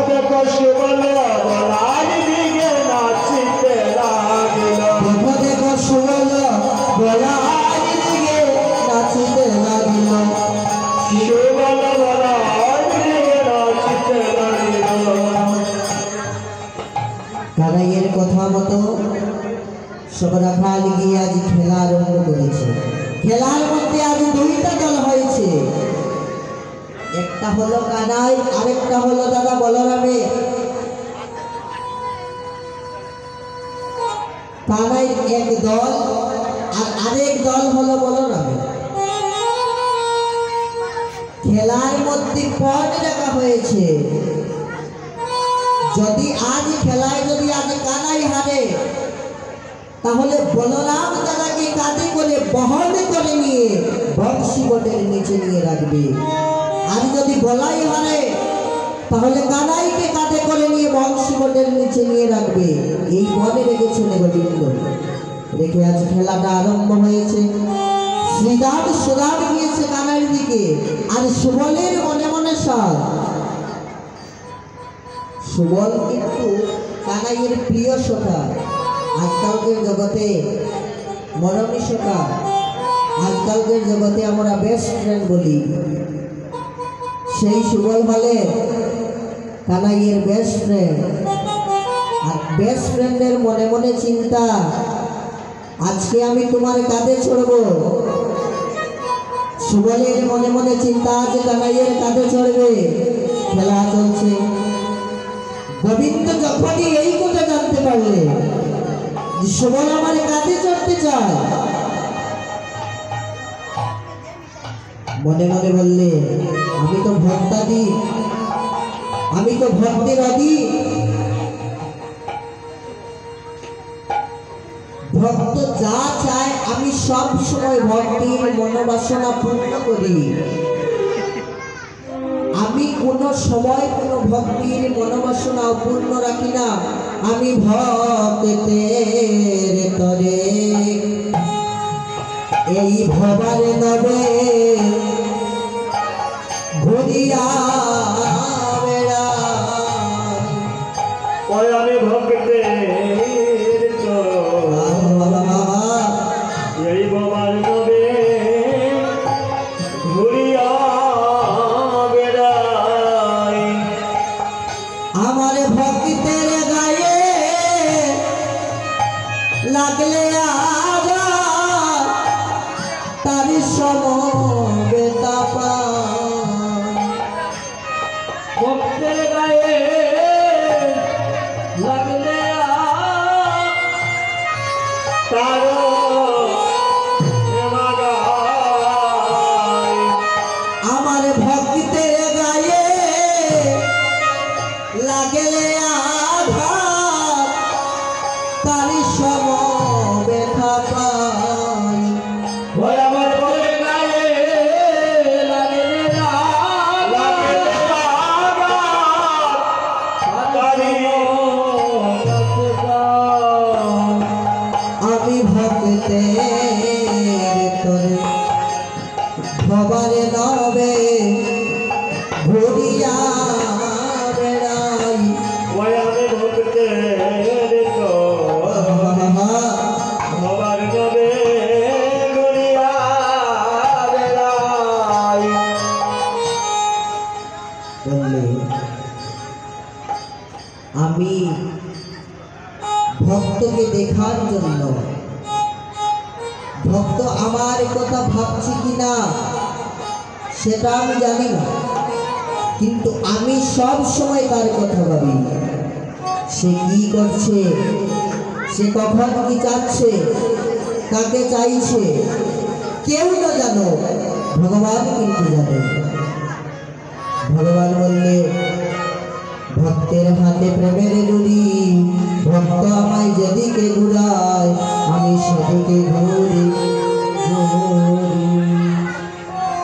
দেখো সুবল বলার দিকে নাচিতে লাগিল দেখো সুবল বলার দিকে নাচিতে লাগিল সুবল বলার দিকে নাচিতে লাগিল। কানাইয়ের কথা মতো সবরাখাল গিয়ে আজ খেলা আরম্ভ করেছে। খেলার মধ্যে আজ দুইটা দল হয়েছে, একটা হলো কানাই আরেকটা হলো দাদা বলরামে। কানাই এক দল আর আরেক দল হলো বলরামে। খেলার মধ্যে পদ রাখা হয়েছে, যদি আজ খেলায় যদি আজ কানাই হারে তাহলে বলরাম দাদাকে কাঁধে করে বহন করে নিয়ে বংশী বটের নিচে নিয়ে রাখবে। আর যদি বলাই হারে তাহলে কানাইকে কাঁধে করে নিয়ে বংশী বটের নিচে নিয়ে রাখবে। এই বলে রেখেছেন গোবিন্দ। রেখে আজ খেলাটা আরম্ভ হয়েছে। শ্রীদাম সুদাম গিয়েছে কানাইয়ের দিকে, আর সুবলের মনে মনে সাজ। সুবল কিন্তু কানাইয়ের প্রিয় সখা। আজকালকের জগতে মরমী সখা, আজকালকের জগতে আমরা বেস্ট ফ্রেন্ড বলি। সেই সুবল হলে কানাইয়ের বেস্ট ফ্রেন্ড। আর বেস্ট ফ্রেন্ডের মনে মনে চিন্তা, আজকে আমি তোমার কাঁধে চড়ব। সুবলের মনে মনে চিন্তা, আজ কানাইয়ের কাঁধে চড়বে। খেলা চলছে। গোবিন্দ যখনই এই কথা জানতে পারলে সুবল আমার কাঁধে চড়তে চায়, মনে মনে বললে, আমি তো ভক্তাদি, আমি তো ভক্তের আদি। ভক্ত যা চায় আমি সব সময় ভক্তির মনোবাসনা পূর্ণ করি। আমি কোনো সময় কোনো ভক্তির মনোবাসনা অপূর্ণ রাখি না। আমি ভক্তের তরে এই ভবার নবে ঘুরিয়া বেড়াই। আমি ভক্তের এই বাবার নবে ঘুরিয়া বেড়াই। আমার ভক্তের গায়ে লাগলে আঘাত, তার সমবেতা পায়। ভক্তের গায়ে লাগলে তার আমার ভক্তের গায়ে লাগলে আঘাত, তার সমবেতা পায়। ওই আমার ভক্তের গায়ে লাগলে আমি ভক্তের তরে ভবার নবে ঘুরিয়া বেড়াই। ওই আমি ভক্তের ভবার নবে ঘুরিয়া বেড়াই। বললে, আমি ভক্তকে দেখার জন্য, ভক্ত আমার কথা ভাবছি কিনা সেটা আমি জানি না, কিন্তু আমি সব সময় তার কথা ভাবি। সে কি করছে, সে কখন কি চাচ্ছে, কাকে চাইছে, কেউ না জানো, ভগবান কিন্তু জানে। ভগবান বললে, ভক্তের হাতে প্রেমের ডুরি, ভক্ত আমায় যেদিকে ঘুরায় আমি সেদিকে ঘুরি।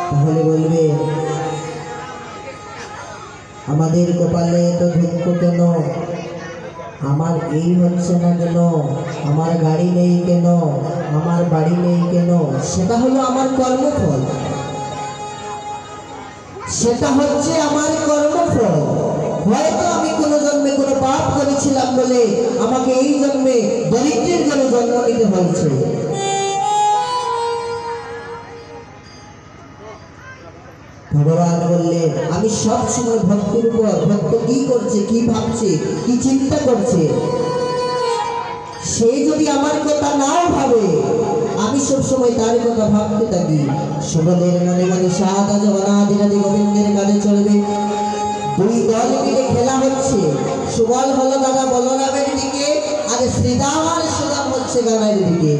তাহলে বলবে, আমাদের কপালে এত দুঃখ কেন, আমার এই হচ্ছে না কেন, আমার গাড়ি নেই কেন, আমার বাড়ি নেই কেন? সেটা হলো আমার কর্মফল, সেটা হচ্ছে আমার কর্মফল। হয়তো আমি বলে আমাকে এই জন্মে দরিদ্রের ঘরে জন্ম নিতে হয়েছে। ভগবান বললে আমি সব সময় ভক্তের উপর, ভক্ত কি করছে, কি ভাবছে, কি চিন্তা করছে, সে যদি আমার কথা নাও ভাবে আমি সব সময় তার কথা ভাবতে থাকি। সুবলের মনে মনে সাদা জগন্নাথ গোবিন্দের কাজে চলবে। দুই দল মিলে খেলা হচ্ছে। সুবল হলো দাদা বলরামের দিকে, আর শ্রীদাম আর সুদাম হচ্ছে গানের দিকে।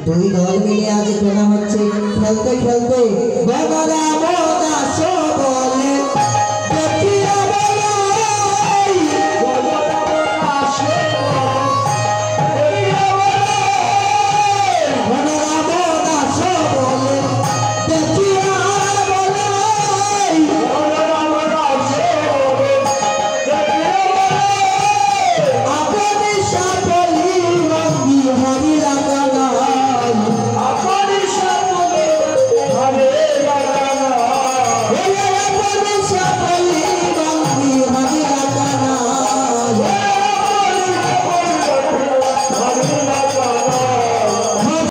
দুই দল মিলে আজ খেলা হচ্ছে। খেলতে খেলতে বলরাম